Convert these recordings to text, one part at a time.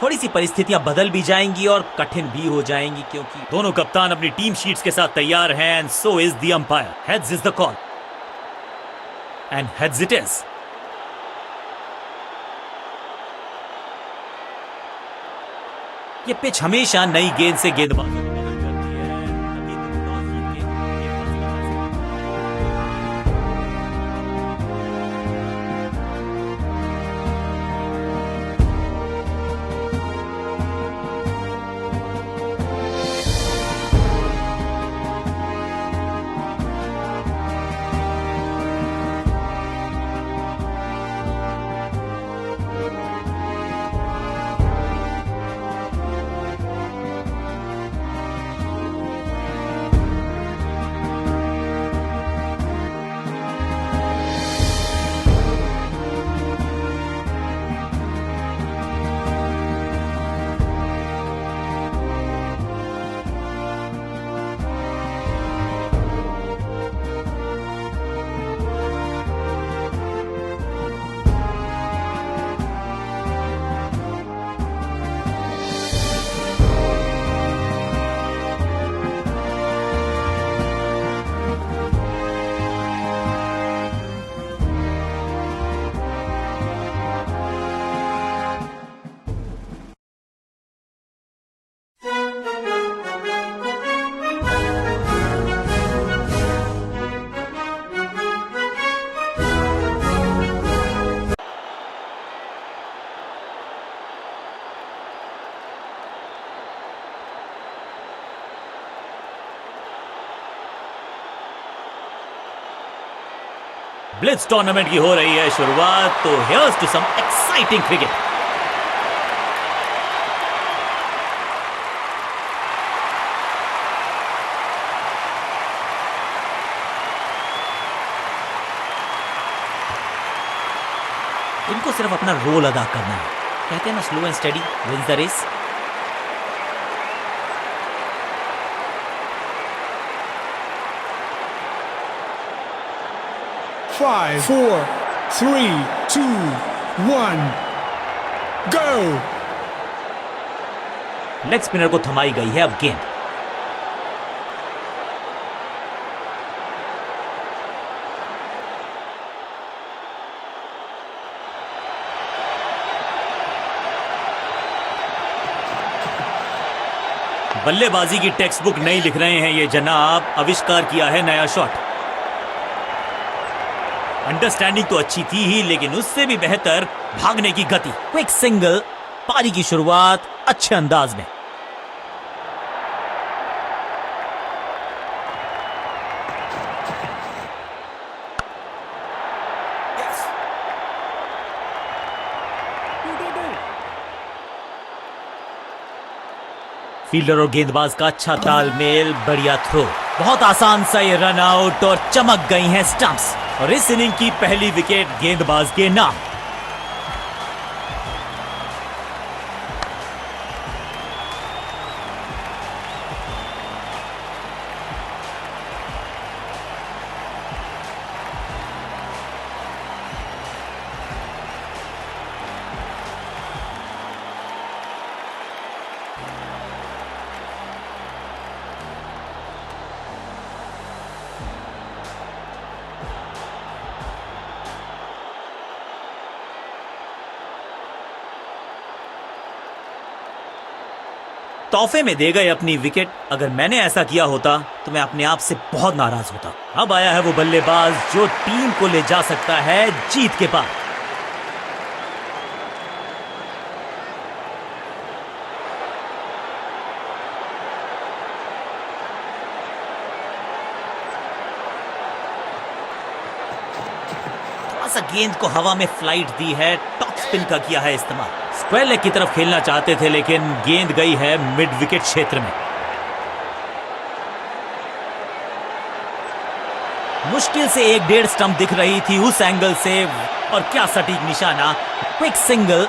थोड़ी सी परिस्थितियां बदल भी जाएंगी और कठिन भी हो जाएंगी, क्योंकि दोनों कप्तान अपनी टीम शीट्स के साथ तैयार हैं and so is the umpire. Heads is the call and heads it is. ये पिच हमेशा नई गेंद से गेंदबाजों को मदद करती है, तभी तो टॉस जीत के गेंदबाज करना है। ब्लिट्ज टूर्नामेंट की हो रही है शुरुआत, तो here's to some exciting cricket. इनको सिर्फ अपना रोल अदा करना है। कहते हैं ना, slow and steady wins the race. Five, four, three, two, one, go! Leg spinner को थमाई गई है अब गेंद। बल्लेबाजी की टेक्स्ट बुक नहीं लिख रहे हैं ये जनाब, आविष्कार किया है नया शॉट। अंडरस्टैंडिंग तो अच्छी थी ही, लेकिन उससे भी बेहतर भागने की गति। क्विक सिंगल, पारी की शुरुआत अच्छे अंदाज में। फील्डर और गेंदबाज का अच्छा तालमेल, बढ़िया थ्रो। बहुत आसान सा ये रन आउट और चमक गई हैं स्टंप्स, और इस इनिंग की पहली विकेट गेंदबाज के नाम। तोहफे में दे गए अपनी विकेट। अगर मैंने ऐसा किया होता तो मैं अपने आप से बहुत नाराज होता। अब आया है वो बल्लेबाज जो टीम को ले जा सकता है जीत के पार। थोड़ा सा गेंद को हवा में फ्लाइट दी है, टॉप स्पिन का किया है इस्तेमाल। स्क्वायर लेग की तरफ खेलना चाहते थे, लेकिन गेंद गई है मिड विकेट क्षेत्र में। मुश्किल से 1-1.5 स्टंप दिख रही थी उस एंगल से, और क्या सटीक निशाना। क्विक सिंगल,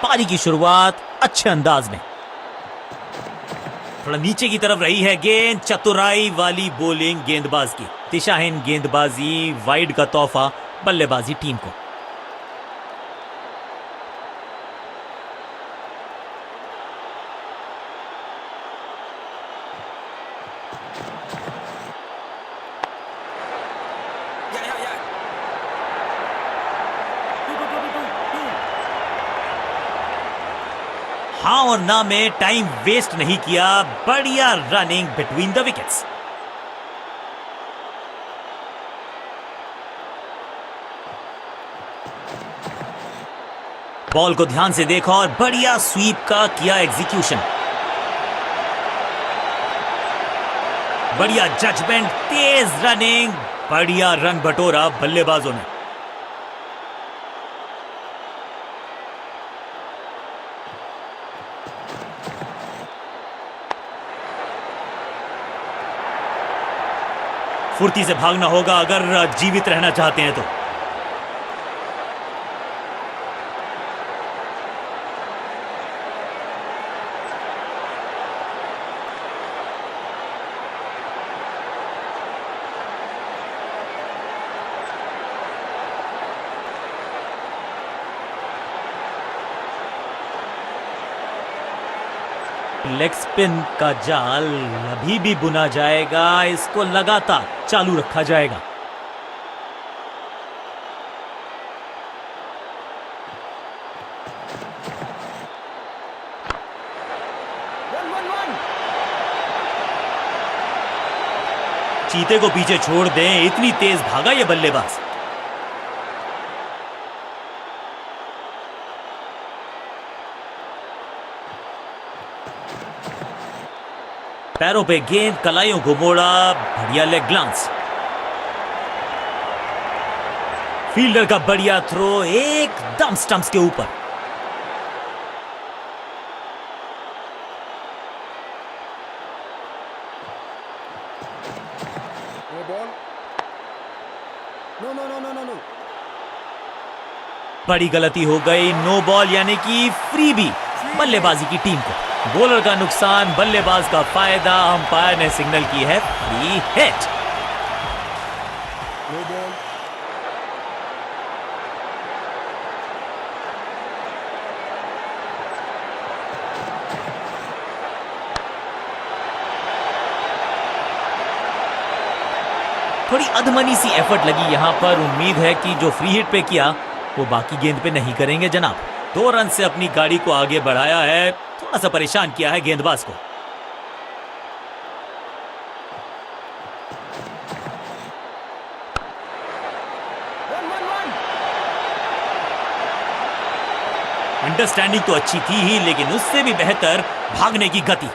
पारी की शुरुआत अच्छे अंदाज में। थोड़ा नीचे की तरफ रही है गेंद, चतुराई वाली बॉलिंग गेंदबाज की। दिशाहीन गेंदबाजी, वाइड का तोहफा बल्लेबाजी टीम को। हाँ और ना में टाइम वेस्ट नहीं किया, बढ़िया running between the wickets. Ball को ध्यान से देखा और बढ़िया स्वीप का किया एग्जीक्यूशन। बढ़िया जजमेंट, तेज रनिंग, बढ़िया रन बटोरा बल्लेबाजों ने। फुर्ती से भागना होगा अगर जीवित रहना चाहते हैं तो। लेग स्पिन का जाल अभी भी बुना जाएगा, इसको लगातार चालू रखा जाएगा। चीते को पीछे छोड़ दें, इतनी तेज भागा ये बल्लेबाज। पैरों पे गेंद, कलाइयों को मोड़ा, बढ़िया लेग ग्लांस। फील्डर का बढ़िया थ्रो एकदम स्टंप्स के ऊपर। बड़ी गलती हो गई, नो बॉल यानी कि फ्री बी बल्लेबाजी की टीम को। बॉलर का नुकसान, बल्लेबाज का फायदा। अंपायर ने सिग्नल की है फ्री हिट। थोड़ी अधमनी सी एफर्ट लगी यहां पर। उम्मीद है कि जो फ्री हिट पे किया वो बाकी गेंद पे नहीं करेंगे जनाब। 2 रन से अपनी गाड़ी को आगे बढ़ाया है, थोड़ा सा परेशान किया है गेंदबाज को। अंडरस्टैंडिंग तो अच्छी थी ही, लेकिन उससे भी बेहतर भागने की गति।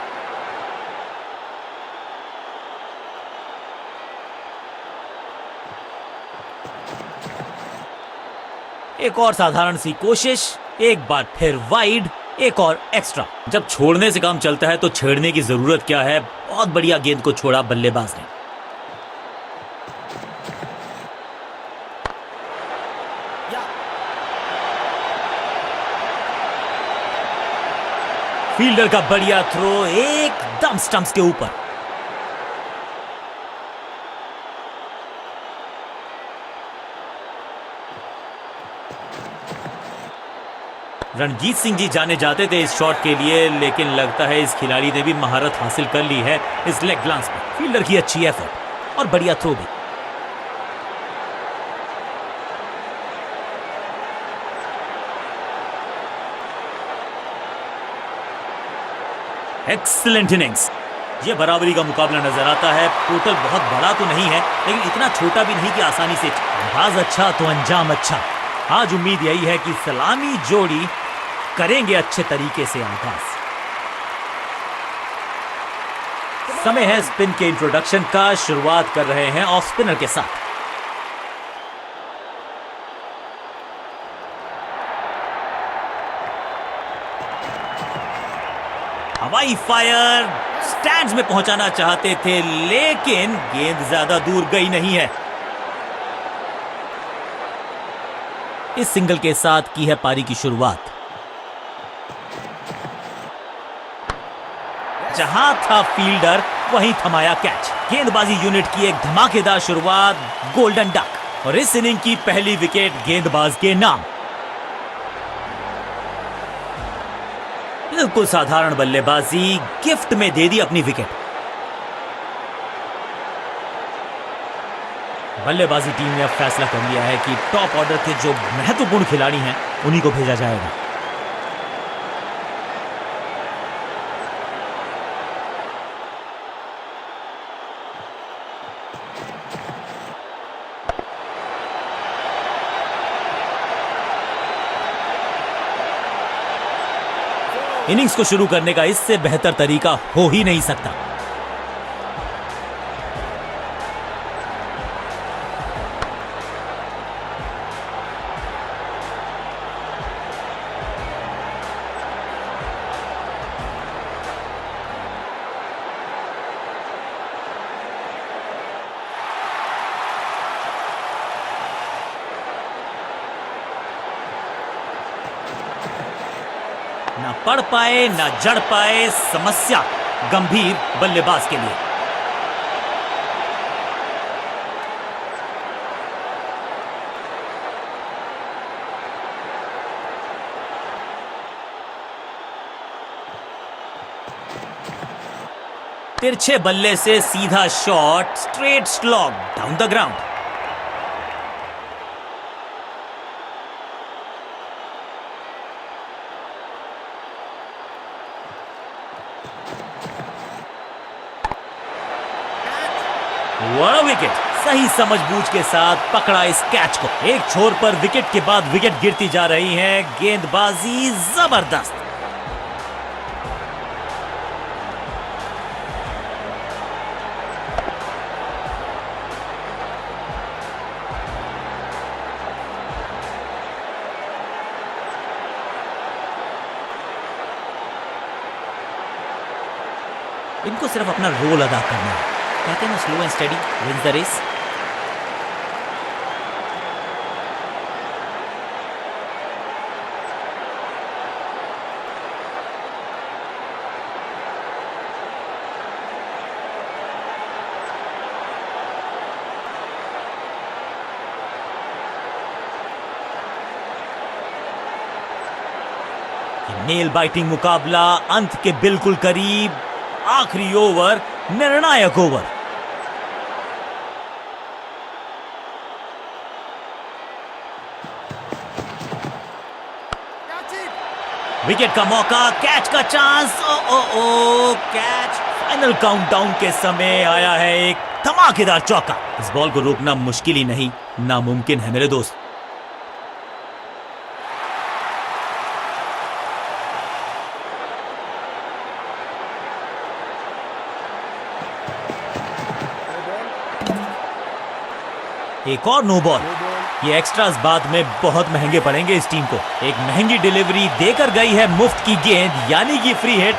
एक और साधारण सी कोशिश, एक बार फिर वाइड, एक और एक्स्ट्रा। जब छोड़ने से काम चलता है तो छेड़ने की जरूरत क्या है। बहुत बढ़िया गेंद को छोड़ा बल्लेबाज ने। फील्डर का बढ़िया थ्रो एकदम स्टंप्स के ऊपर। रणजीत सिंह जी जाने जाते थे इस शॉट के लिए, लेकिन लगता है इस खिलाड़ी ने भी महारत हासिल कर ली है इस लेग ग्लांस पर। फील्डर की अच्छी एफर्ट और बढ़िया थ्रो भी। Excellent innings. ये बराबरी का मुकाबला नजर आता है। टोटल बहुत बड़ा तो नहीं है, लेकिन इतना छोटा भी नहीं कि आसानी से। आगाज अच्छा तो अंजाम अच्छा। आज उम्मीद यही है कि सलामी जोड़ी करेंगे अच्छे तरीके से आगाज। समय है स्पिन के इंट्रोडक्शन का। शुरुआत कर रहे हैं ऑफ स्पिनर के साथ। हवाई फायर, स्टैंड्स में पहुंचाना चाहते थे, लेकिन गेंद ज्यादा दूर गई नहीं है। इस सिंगल के साथ की है पारी की शुरुआत। जहां था फील्डर वहीं थमाया कैच। गेंदबाजी यूनिट की एक धमाकेदार शुरुआत, गोल्डन डक। और इस इनिंग की पहली विकेट गेंदबाज के नाम। बिल्कुल साधारण बल्लेबाजी, गिफ्ट में दे दी अपनी विकेट। बल्लेबाजी टीम ने अब फैसला कर लिया है कि टॉप ऑर्डर के जो महत्वपूर्ण खिलाड़ी हैं उन्हीं को भेजा जाएगा। इनिंग्स को शुरू करने का इससे बेहतर तरीका हो ही नहीं सकता। ना पढ़ पाए ना जड़ पाए, समस्या गंभीर बल्लेबाज के लिए। तिरछे बल्ले से सीधा shot, straight slog down the ground. बड़ा विकेट, सही समझबूझ के साथ पकड़ा इस कैच को। एक छोर पर विकेट के बाद विकेट गिरती जा रही है, गेंदबाजी जबरदस्त। इनको सिर्फ अपना रोल अदा करना है। कहते हैं ना, slow and steady wins the race. Nail biting मुकाबला अंत के बिल्कुल करीब। आखिरी ओवर, निर्णायक ओवर। विकेट का मौका, कैच का चांस। ओ कैच। फाइनल काउंटडाउन के समय आया है एक धमाकेदार चौका। इस बॉल को रोकना मुश्किल ही नहीं, नामुमकिन है मेरे दोस्त। एक और नो बॉल। ये एक्स्ट्रास बाद में बहुत महंगे पड़ेंगे इस टीम को। एक महंगी डिलीवरी देकर गई है मुफ्त की गेंद, यानी कि फ्री हिट।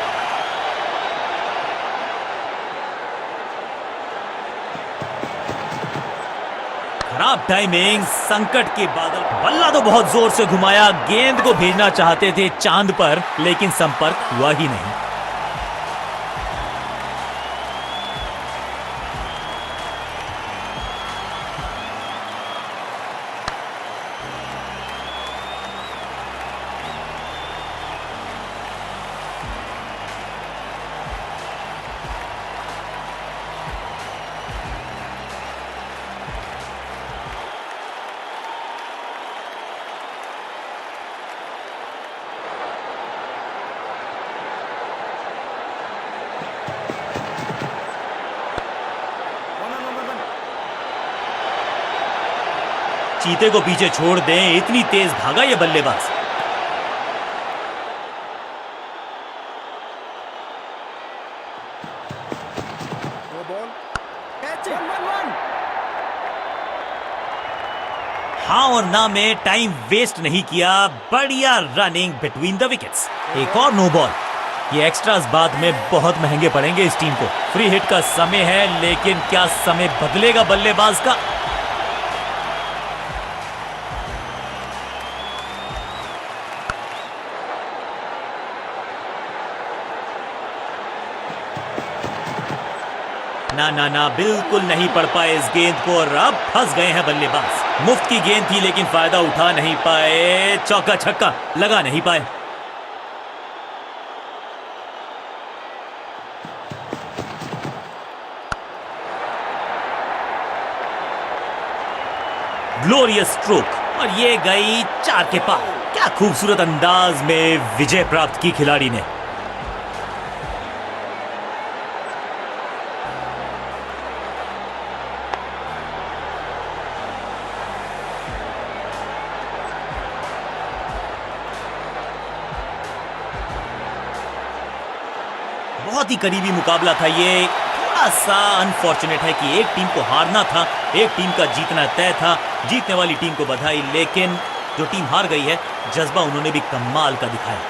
खराब टाइमिंग, संकट के बादल। बल्ला तो बहुत जोर से घुमाया, गेंद को भेजना चाहते थे चांद पर, लेकिन संपर्क हुआ ही नहीं। चीते को पीछे छोड़ दें, इतनी तेज भागा ये बल्लेबाज। हाँ और ना में टाइम वेस्ट नहीं किया, बढ़िया रनिंग बिटवीन द विकेट्स। एक और नो बॉल। ये एक्स्ट्रास बाद में बहुत महंगे पड़ेंगे इस टीम को। फ्री हिट का समय है, लेकिन क्या समय बदलेगा बल्लेबाज का? ना बिल्कुल नहीं पढ़ पाए इस गेंद को और अब फंस गए हैं बल्लेबाज। मुफ्त की गेंद थी लेकिन फायदा उठा नहीं पाए, चौका छक्का लगा नहीं पाए। ग्लोरियस स्ट्रोक और ये गई 4 के पार। क्या खूबसूरत अंदाज में विजय प्राप्त की खिलाड़ी ने। बहुत ही करीबी मुकाबला था ये। थोड़ा सा अनफॉर्चुनेट है कि एक टीम को हारना था, एक टीम का जीतना तय था। जीतने वाली टीम को बधाई, लेकिन जो टीम हार गई है, जज्बा उन्होंने भी कमाल का दिखाया।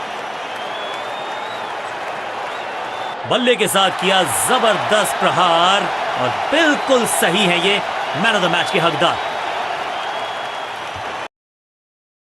बल्ले के साथ किया जबरदस्त प्रहार और बिल्कुल सही है ये मैन ऑफ द मैच के हकदार।